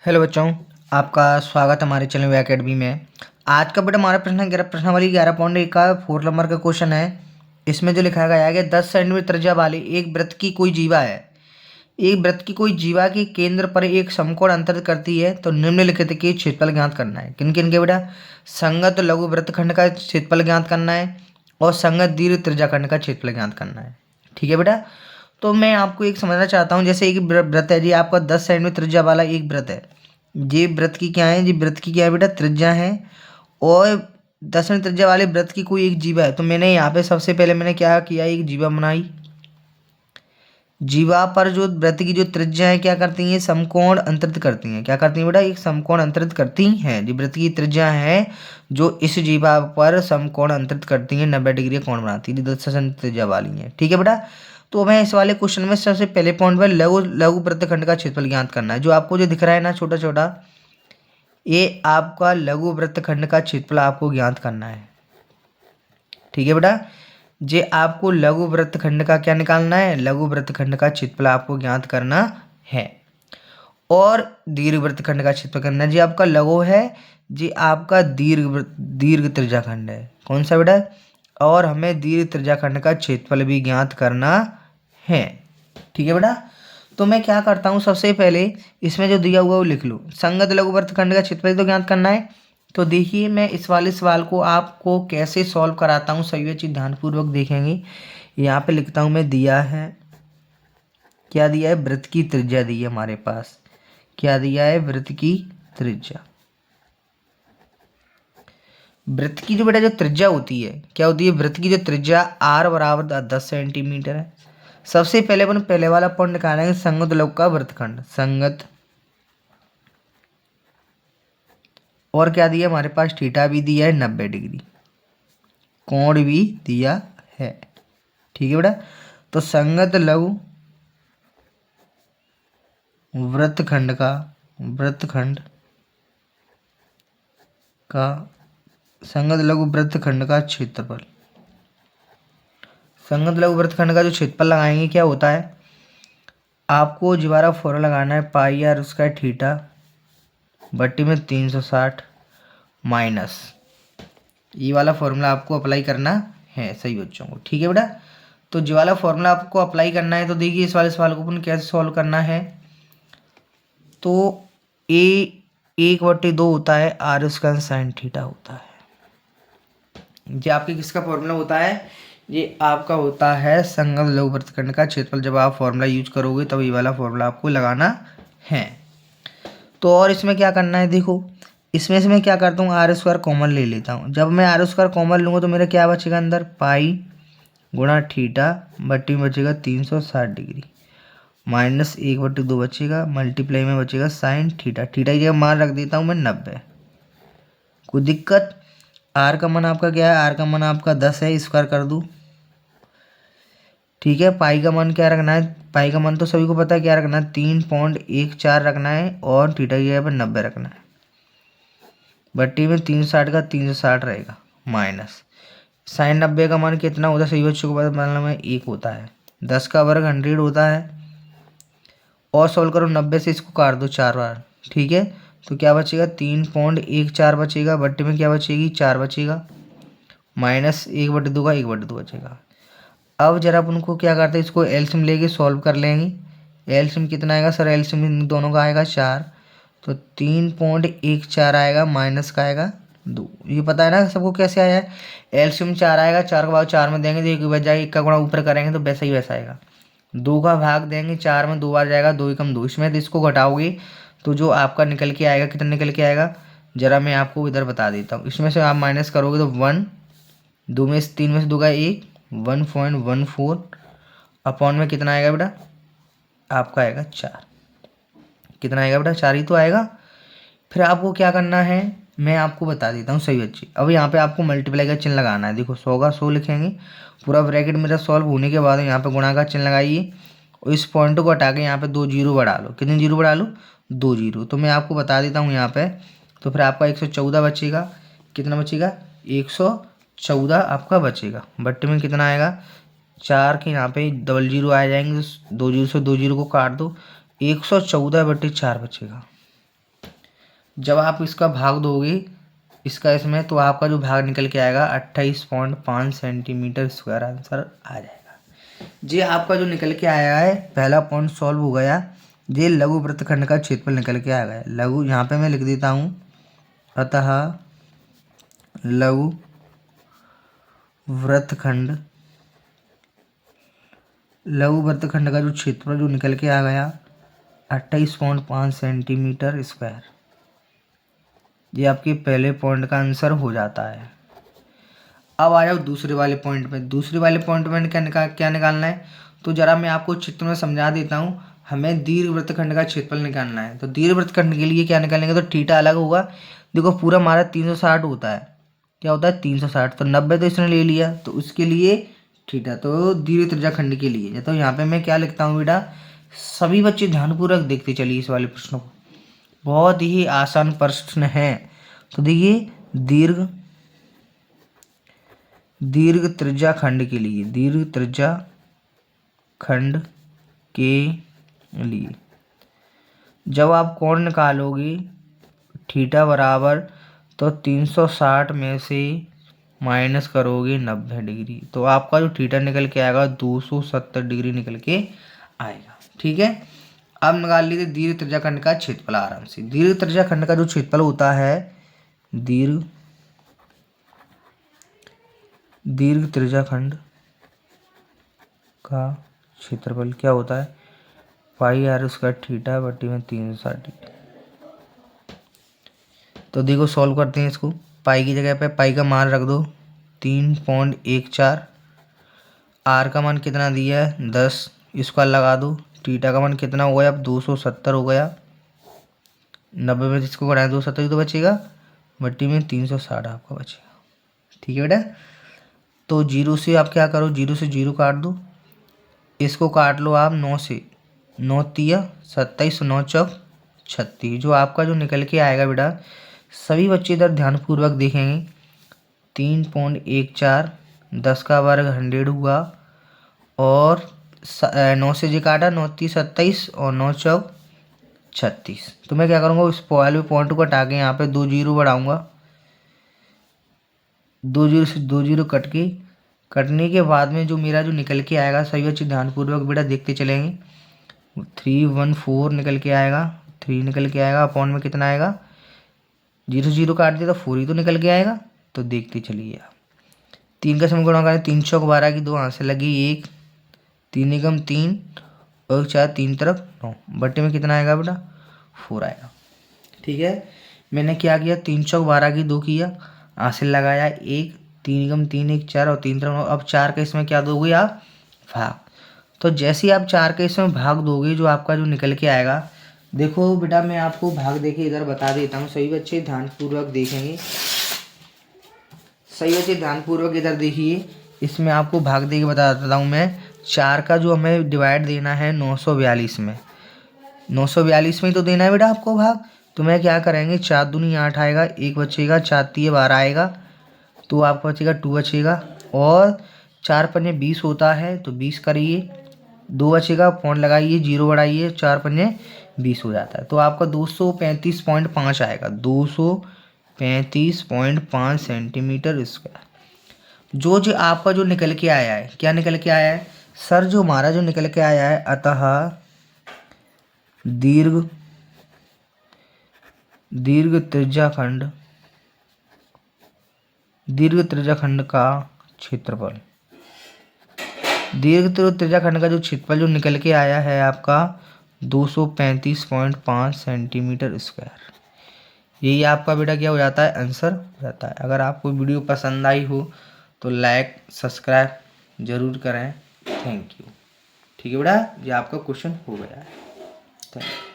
Hello बच्चों, आपका स्वागत है हमारे चैनल वे अकेडमी में। आज का बेटा हमारा प्रश्नावली 11.1 का 4 नंबर का क्वेश्चन है। इसमें जो लिखा गया है कि 10 सेंटीमीटर त्रिज्या वाली एक वृत्त की कोई जीवा है। एक वृत्त की कोई जीवा के केंद्र पर एक समकोण अंतरित करती है तो निम्नलिखित के क्षेत्रफल ज्ञात करना है। किन किन के बेटा? संगत लघु वृत्तखंड का क्षेत्रफल ज्ञात करना है और संगत दीर्घ त्रिज्याखंड का क्षेत्रफल ज्ञात करना है। ठीक है बेटा, तो मैं आपको एक समझना चाहता हूँ। जैसे एक वृत्त है जी, आपका 10 सेंटीमीटर त्रिज्या वाला एक वृत्त है। ये वृत्त की क्या है जी? वृत्त की क्या है बेटा? त्रिज्या है। और 10 सेंटीमीटर त्रिज्या वाले वृत्त की कोई एक जीवा है। तो मैंने यहाँ पे सबसे पहले मैंने क्या किया, एक जीवा बनाई। जीवा पर जो वृत्त की जो त्रिज्या है क्या करती हैं? समकोण अंतरित करती हैं। क्या करती हैं बेटा? एक समकोण अंतरित करती हैं। जो वृत्त की त्रिज्या है जो इस जीवा पर समकोण अंतरित करती हैं, 90 डिग्री कोण बनाती है, 10 सेंटीमीटर त्रिज्या वाली है। ठीक है बेटा, तो हमें इस वाले क्वेश्चन में सबसे पहले पॉइंट पर लघु लघु वृत्तखंड का क्षेत्रफल ज्ञात करना है। जो आपको जो दिख रहा है ना छोटा छोटा, ये आपका लघु वृत्तखंड का क्षेत्रफल आपको ज्ञात करना है। ठीक है बेटा, जे आपको लघु वृत्तखंड का क्या निकालना है? लघु वृत्तखंड का क्षेत्रफल आपको ज्ञात करना है। और दीर्घ वृत्तखंड का क्षेत्रफल करना है। जी आपका लघु है, जी आपका दीर्घ त्रिज्याखंड है। कौन सा बेटा? और हमें दीर्घ त्रिज्याखंड का क्षेत्रफल भी ज्ञात करना है। ठीक है बेटा, तो मैं क्या करता हूँ, सबसे पहले इसमें जो दिया हुआ वो लिख लो। संगत लघु वृत्तखंड का क्षेत्रफल तो ज्ञात करना है। तो देखिए, मैं इस वाले सवाल को आपको कैसे सॉल्व कराता हूँ, सभी चीज़ ध्यानपूर्वक देखेंगे। यहाँ पे लिखता हूँ मैं, दिया है, क्या दिया है? वृत्त की त्रिज्या दी है हमारे पास। क्या दिया है? वृत्त की त्रिज्या। वृत्त की जो बेटा जो त्रिज्या होती है, क्या होती है? वृत्त की जो त्रिज्या r बराबर 10 सेंटीमीटर है। सबसे पहले अपन पहले वाला पॉइंट निकालेंगे, संगत लघु का वृत्तखंड। संगत, और क्या दिया हमारे पास? थीटा भी दिया है, 90 डिग्री कोण भी दिया है। ठीक है बेटा, तो संगत लघु वृत्तखंड का संगत लघु वृत्तखंड का क्षेत्रफल, संगत लघु वृत्तखंड का जो क्षेत्रफल लगाएंगे क्या होता है? आपको दोबारा फॉर्मूला लगाना है, पाई आर उसका थीटा बट्टी में 360 माइनस, ये वाला फॉर्मूला आपको अप्लाई करना है सही बच्चों को। ठीक है बेटा, तो जो वाला फॉर्मूला आपको अप्लाई करना है, तो देखिए इस वाले सवाल को अपन कैसे सॉल्व करना है। तो ए 1/2 होता है, आर स्क्वायर साइन थीटा होता है। ये आपके किसका फॉर्मूला होता है? ये आपका होता है संगत लघु वृत्तखंड का क्षेत्रफल। जब आप फॉर्मूला यूज करोगे तब ये वाला फॉर्मूला आपको लगाना है। तो और इसमें क्या करना है, देखो इसमें से मैं क्या करता हूँ, आर स्क्वायर कॉमन ले लेता हूँ। जब मैं आर स्क्वायर कॉमन लूँगा तो मेरा क्या बचेगा अंदर? पाई गुणा थीटा बट्टी में बचेगा 360 डिग्री माइनस 1/2 बचेगा, मल्टीप्लाई में बचेगा साइन थीटा। थीटा की जगह मान रख देता हूँ मैं 90। कोई दिक्कत? आर का मान आपका क्या है? आर का मान आपका 10 है, स्क्वायर कर दूँ। ठीक है, पाई का मान क्या रखना है? पाई का मान तो सभी को पता है क्या रखना है, 3.14 रखना है और थीटा की जगह पर 90 रखना है। बट्टी में 360 का 360 रहेगा माइनस साइन 90 का मान कितना होता है? सही बच्चों को पता, मतलब में 1 होता है। 10 का वर्ग 100 होता है। और सोल्व करो, 90 से इसको काट दो 4 बार। ठीक है, तो क्या बचेगा? 3.14 बचेगा, बट्टी में क्या बचेगी? 4 बचेगा माइनस 1/2 का 1/2 बचेगा। अब जरा अपन को क्या करते हैं, इसको एलसीएम लेके सॉल्व कर लेंगे। एलसीएम कितना आएगा सर? एलसीएम इन दोनों का आएगा 4, तो 3.14 आएगा माइनस का आएगा 2। ये पता है ना सबको कैसे आया है? एलसीएम 4 आएगा, 4 का भाग 4 में देंगे तो एक बजाय 1 का गुणा ऊपर करेंगे तो वैसा ही वैसा आएगा। 2 का भाग देंगे 4 में 2 बार जाएगा, 2 एकम 2। इसमें तो इसको घटाओगे तो जो आपका निकल के आएगा, कितना निकल के आएगा जरा मैं आपको इधर बता देता हूँ। इसमें से आप माइनस करोगे तो 1, 2 में से 3 में से 2 का 1, 1.14 अपॉन में कितना आएगा बेटा? आपका आएगा 4। कितना आएगा बेटा? 4 ही तो आएगा। फिर आपको क्या करना है मैं आपको बता देता हूँ सही बच्चे। अब यहाँ पे आपको मल्टीप्लाई का चिन्ह लगाना है। देखो 100 का 100 लिखेंगे, पूरा ब्रैकेट मेरा सॉल्व होने के बाद यहाँ पे गुणा का चिन्ह लगाइए और इस पॉइंट को हटा के यहाँ पे 2 जीरो बढ़ा लो। कितने जीरो बढ़ा लो? 2 जीरो। तो मैं आपको बता देता हूँ यहाँ पे, तो फिर आपका 114 बचेगा। कितना बचेगा? 114 आपका बचेगा। बट्टे में कितना आएगा? 4 के यहाँ पे डबल जीरो आ जाएंगे, 2 जीरो से 2 जीरो को काट दो, 114/4 बचेगा। जब आप इसका भाग दोगे इसका इसमें, तो आपका जो भाग निकल के आएगा 28.5 सेंटीमीटर स्क्वायर आंसर आ जाएगा। ये आपका जो निकल के आया है पहला पॉइंट सॉल्व हो गया। ये लघु वृत्तखंड का क्षेत्रफल निकल के आ गया। लघु यहाँ पे मैं लिख देता हूँ, अतः लघु वृत्तखंड का जो क्षेत्रफल जो निकल के आ गया 28.5 सेंटीमीटर स्क्वायर। ये आपके पहले पॉइंट का आंसर हो जाता है। अब आ जाओ दूसरे वाले पॉइंट में। दूसरे वाले पॉइंट में क्या निकालना है, तो जरा मैं आपको चित्र में समझा देता हूँ। हमें दीर्घ वृत्तखंड का क्षेत्रफल निकालना है। तो दीर्घ वृत्तखंड के लिए क्या निकालेंगे, तो थीटा अलग होगा। देखो पूरा हमारा 360 होता है, क्या होता है 360, तो 90 तो इसने ले लिया, तो उसके लिए थीटा। तो दीर्घ त्रिज्याखंड के लिए तो यहाँ पे मैं क्या लिखता हूँ बेटा, सभी बच्चे ध्यानपूर्वक देखते चलिए इस वाले प्रश्न को, बहुत ही आसान प्रश्न है। तो देखिए दीर्घ त्रिज्याखंड के लिए, दीर्घ त्रिज्याखंड के लिए जब आप कोण निकालोगे थीटा बराबर, तो 360 में से माइनस करोगे 90 डिग्री, तो आपका जो थीटा निकल के आएगा 270 डिग्री निकल के आएगा। ठीक है, अब निकाल लीजिए दीर्घ त्रिज्याखंड का क्षेत्रफल आराम से। दीर्घ त्रिज्याखंड का जो क्षेत्रफल होता है, दीर्घ त्रिज्याखंड का क्षेत्रफल क्या होता है, पाई आर उसका थीटा बट्टी में 360। तो देखो सॉल्व करते हैं इसको। पाई की जगह पे पाई का मान रख दो 3.14, आर का मान कितना दिया है 10, इसका लगा दो। थीटा का मान कितना हो गया, अब 270 हो गया। 90 में इसको घटाएं 270 तो बचेगा, बट्टी में 360 आपका बचेगा। ठीक है बेटा, तो जीरो से आप क्या करो, जीरो से जीरो काट दो, इसको काट लो आप 9 से, 9 तिया 27, 9 चौक 36। जो आपका जो निकल के आएगा बेटा, सभी बच्चे इधर ध्यानपूर्वक देखेंगे, 3.14, 10 का वर्ग 100 हुआ, और 9 से जी काटा, 9 ती 27 और 9 चौक 36। तो मैं क्या करूँगा, इस पॉइंट को हटा के यहाँ पे 2 जीरो बढ़ाऊँगा, 2 जीरो से 2 जीरो कटने के बाद में जो मेरा जो निकल के आएगा, सभी बच्चे ध्यानपूर्वक बेटा देखते चलेंगे, 314 निकल के आएगा, 3 निकल के आएगा, अपॉन में कितना आएगा, जीरो जीरो काट दिया तो 4 ही तो निकल के आएगा। तो देखते चलिए आप, 3 का समीकरण करें, 3 चौक 12 की 2 हाथ से लगी 1, 3 एकम 3 और 4 3 तरफ 9, बट्टे में कितना आएगा बेटा 4 आएगा। ठीक है, मैंने क्या किया, 3 चौक 12 की 2 किया, हासिल लगाया 1, 3 एकम 3 1 4 और 3 तरफ 9। अब 4 का इसमें क्या दोगे आप, भाग। तो जैसे ही आप 4 का इसमें भाग दोगे, जो आपका जो निकल के आएगा, देखो बेटा मैं आपको भाग देके इधर बता देता हूँ, सभी बच्चे ध्यानपूर्वक देखेंगे, सही बच्चे ध्यानपूर्वक इधर देखिए, इसमें आपको भाग दे के बता देता हूँ मैं। 4 का जो हमें डिवाइड देना है 942 में, 942 में ही तो देना है बेटा आपको भाग। तो मैं क्या करेंगे, 4 दूनी 8 आएगा, 1 बचेगा, 4 तिये 12 आएगा, तो आपका बचेगा 2 बचेगा, और 4 पंजे 20 होता है, तो 20 करिए, 2 बचेगा, पॉइंट लगाइए, 0 बढ़ाइए, 4 पंजे 20 हो जाता है। तो आपका 235.5 आएगा, 235.5 सेंटीमीटर स्क्वायर। जो आपका जो निकल के आया है, क्या निकल के आया है सर, जो हमारा जो निकल के आया है, अतः दीर्घ त्रिज्याखंड का क्षेत्रफल, दीर्घ त्रिज्याखंड का जो क्षेत्रफल जो निकल के आया है आपका 235.5 सेंटीमीटर स्क्वायर। यही आपका बेटा क्या हो जाता है, आंसर हो जाता है। अगर आपको वीडियो पसंद आई हो तो लाइक सब्सक्राइब जरूर करें। Thank you. ठीक है बेटा, ये आपका क्वेश्चन हो गया है। Thank you.